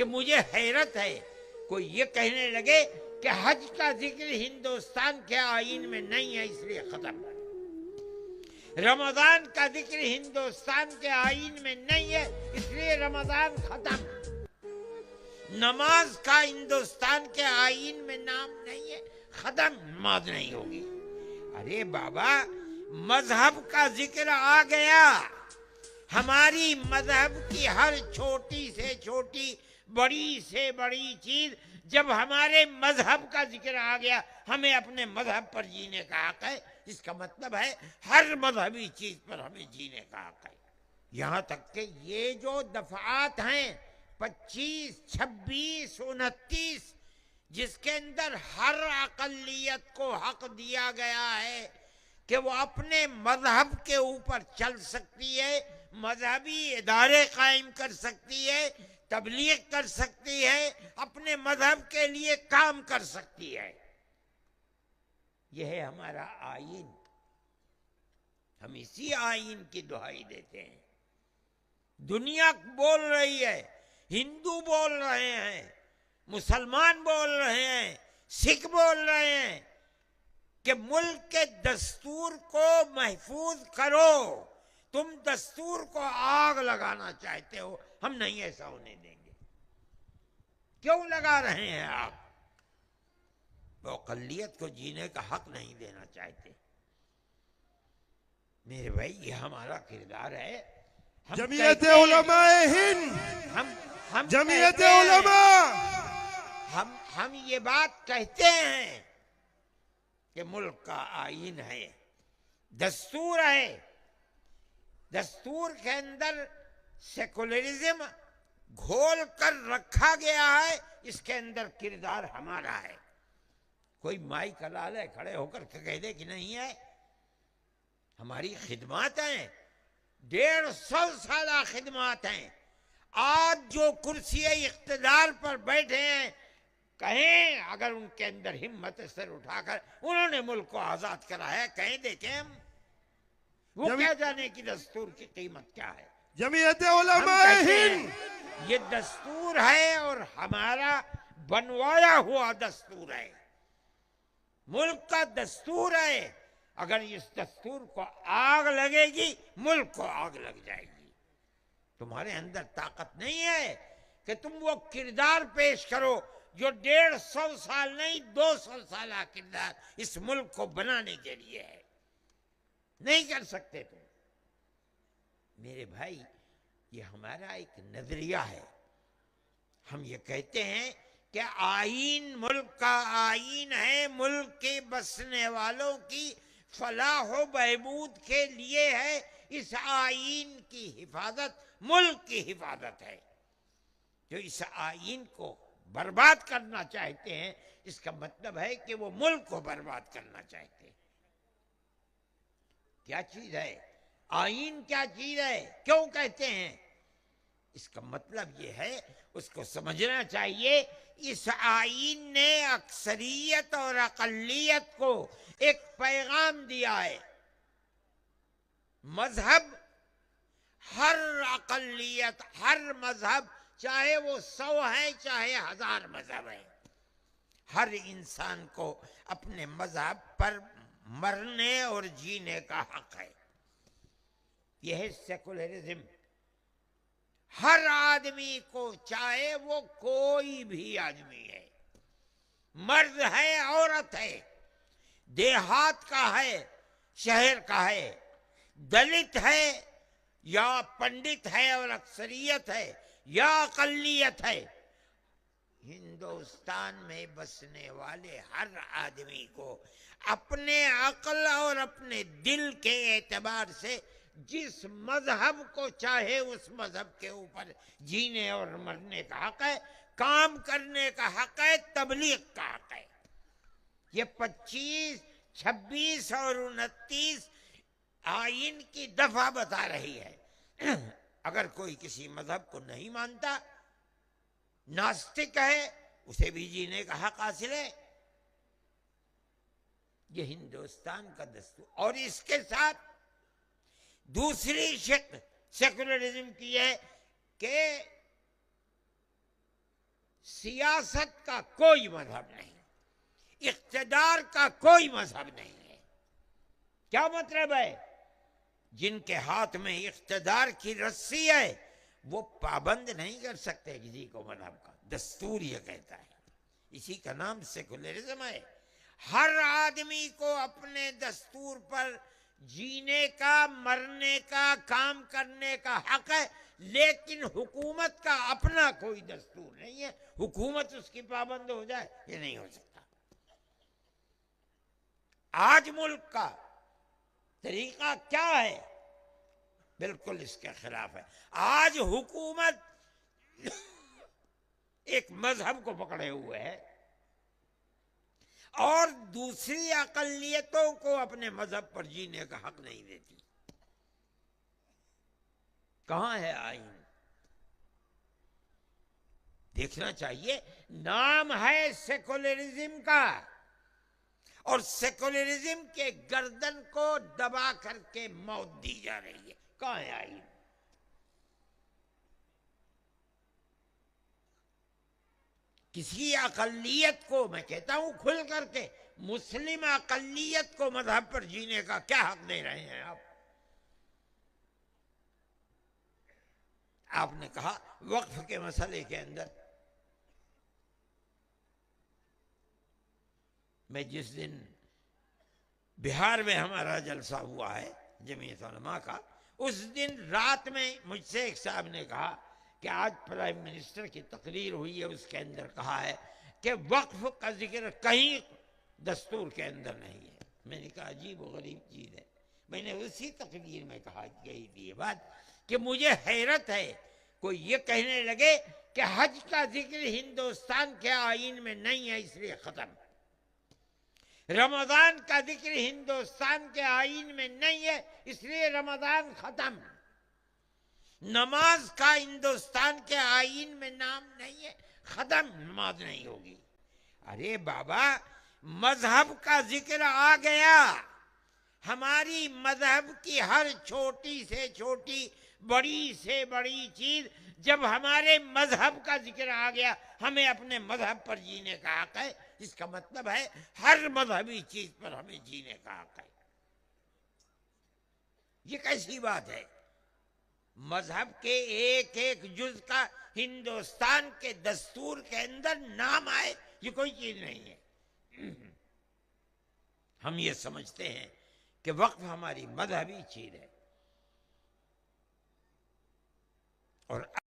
कि मुझे हैरत है कोई ये कहने लगे कि हज का जिक्र हिंदुस्तान के आईन में नहीं है इसलिए खत्म, रमजान का जिक्र हिंदुस्तान के आईन में नहीं है इसलिए रमजान खत्म, नमाज का हिंदुस्तान के आईन में नाम नहीं है खत्म, नमाज नहीं होगी। अरे बाबा, मजहब का जिक्र आ गया, हमारी मजहब की हर छोटी से छोटी बड़ी से बड़ी चीज जब हमारे मजहब का जिक्र आ गया, हमें अपने मजहब पर जीने का हक है। इसका मतलब है हर मजहबी चीज पर हमें जीने का हक है। यहां तक कि ये जो दफात हैं 25, 26, 29, जिसके अंदर हर अकलियत को हक दिया गया है कि वो अपने मजहब के ऊपर चल सकती है, मजहबी इदारे कायम कर सकती है, तबलीग कर सकती है, अपने मजहब के लिए काम कर सकती है। यह है हमारा आईन। हम इसी आईन की दुहाई देते हैं। दुनिया बोल रही है, हिंदू बोल रहे हैं, मुसलमान बोल रहे हैं, सिख बोल रहे हैं कि मुल्क के दस्तूर को महफूज करो। तुम दस्तूर को आग लगाना चाहते हो, हम नहीं ऐसा होने देंगे। क्यों लगा रहे हैं आप? वो अक़लियत को जीने का हक नहीं देना चाहते। मेरे भाई, ये हमारा किरदार है। जमीयत उलमाए हिंद, हम जमीयत उलमा, हम ये बात कहते हैं कि मुल्क का आईन है, दस्तूर है, दस्तूर के अंदर सेकुलरिज्म घोल कर रखा गया है, इसके अंदर किरदार हमारा है। कोई माई कलाल है खड़े होकर कह दे कि नहीं है। हमारी खिदमत हैं, 150 साल खिदमत हैं। आज जो कुर्सी इख्तिदार पर बैठे हैं, कहें अगर उनके अंदर हिम्मत सर उठाकर उन्होंने मुल्क को आजाद करा है, कहें देखें हम, वो क्या जाने की दस्तूर की कीमत क्या है। जमीयत उलमाए हिंद, ये दस्तूर है और हमारा बनवाया हुआ दस्तूर है, मुल्क का दस्तूर है। अगर इस दस्तूर को आग लगेगी, मुल्क को आग लग जाएगी। तुम्हारे अंदर ताकत नहीं है कि तुम वो किरदार पेश करो जो 150 साल नहीं 200 साल किरदार इस मुल्क को बनाने के लिए है। नहीं कर सकते तुम। मेरे भाई, ये हमारा एक नजरिया है। हम ये कहते हैं कि आईन मुल्क का आईन है, मुल्क के बसने वालों की फलाह व बहबूद के लिए है। इस आईन की हिफाजत मुल्क की हिफाजत है। जो इस आईन को बर्बाद करना चाहते हैं, इसका मतलब है कि वो मुल्क को बर्बाद करना चाहते हैं। क्या चीज है आईन? क्या चीज है? क्यों कहते हैं? इसका मतलब ये है, उसको समझना चाहिए। इस आईन ने अक्सरियत और अकलियत को एक पैगाम दिया है। मजहब, हर अकलियत, हर मजहब, चाहे वो 100 है चाहे 1000 मजहब है, हर इंसान को अपने मजहब पर मरने और जीने का हक है। यह है सेकुलरिज्म। हर आदमी को, चाहे वो कोई भी आदमी है, मर्द है औरत है, देहात का है शहर का है, दलित है या पंडित है और अक्सरियत है या अकलियत है, हिंदुस्तान में बसने वाले हर आदमी को अपने अक्ल और अपने दिल के एतबार से जिस मजहब को चाहे उस मजहब के ऊपर जीने और मरने का हक है, काम करने का हक है, तबलीग का हक है। ये 25, 26 और 29 आईन की दफा बता रही है। अगर कोई किसी मजहब को नहीं मानता, नास्तिक है, उसे भी जीने का हक हासिल है। ये हिंदुस्तान का दस्तूर। और इसके साथ दूसरी शक्ल सेकुलरिज्म की है कि सियासत का कोई मजहब नहीं, इख्तिदार का कोई मजहब नहीं है। क्या मतलब है? जिनके हाथ में इख्तिदार की रस्सी है वो पाबंद नहीं कर सकते किसी को मजहब का। दस्तूर ये कहता है, इसी का नाम सेकुलरिज्म है। हर आदमी को अपने दस्तूर पर जीने का, मरने का, काम करने का हक है, लेकिन हुकूमत का अपना कोई दस्तूर नहीं है। हुकूमत उसकी पाबंद हो जाए, ये नहीं हो सकता। आज मुल्क का तरीका क्या है? बिल्कुल इसके खिलाफ है। आज हुकूमत एक मजहब को पकड़े हुए है और दूसरी अकलियतों को अपने मजहब पर जीने का हक नहीं देती। कहां है आईन? देखना चाहिए। नाम है सेकुलरिज्म का, और सेकुलरिज्म के गर्दन को दबा करके मौत दी जा रही है। कहां है आईन? किसी अकलियत को, मैं कहता हूं खुल करके, मुस्लिम अकलियत को मजहब पर जीने का क्या हक दे रहे हैं आप? आपने कहा वक्फ के मसले के अंदर, मैं जिस दिन बिहार में हमारा जलसा हुआ है जमीयत उलमा का, उस दिन रात में मुझसे एक साहब ने कहा कि आज प्राइम मिनिस्टर की तकरीर हुई है, उसके अंदर कहा है कि वक्फ का जिक्र कहीं दस्तूर के अंदर नहीं है। मैंने कहा अजीब व गरीब चीज है। मैंने उसी तकरीर में कहा गई थी ये बात कि मुझे हैरत है कोई ये कहने लगे कि हज का जिक्र हिंदुस्तान के आईन में नहीं है इसलिए खत्म, रमजान का जिक्र हिंदुस्तान के आईन में नहीं है इसलिए रमजान खत्म, नमाज का हिंदुस्तान के आईन में नाम नहीं है, खत्म, नमाज नहीं होगी। अरे बाबा, मजहब का जिक्र आ गया। हमारी मजहब की हर छोटी से छोटी, बड़ी से बड़ी चीज जब हमारे मजहब का जिक्र आ गया, हमें अपने मजहब पर जीने का हक है। इसका मतलब है हर मजहबी चीज पर हमें जीने का हक है। ये कैसी बात है? मजहब के एक एक जुज का हिंदुस्तान के दस्तूर के अंदर नाम आए, ये कोई चीज नहीं है। हम ये समझते हैं कि वक्फ हमारी मजहबी चीज है और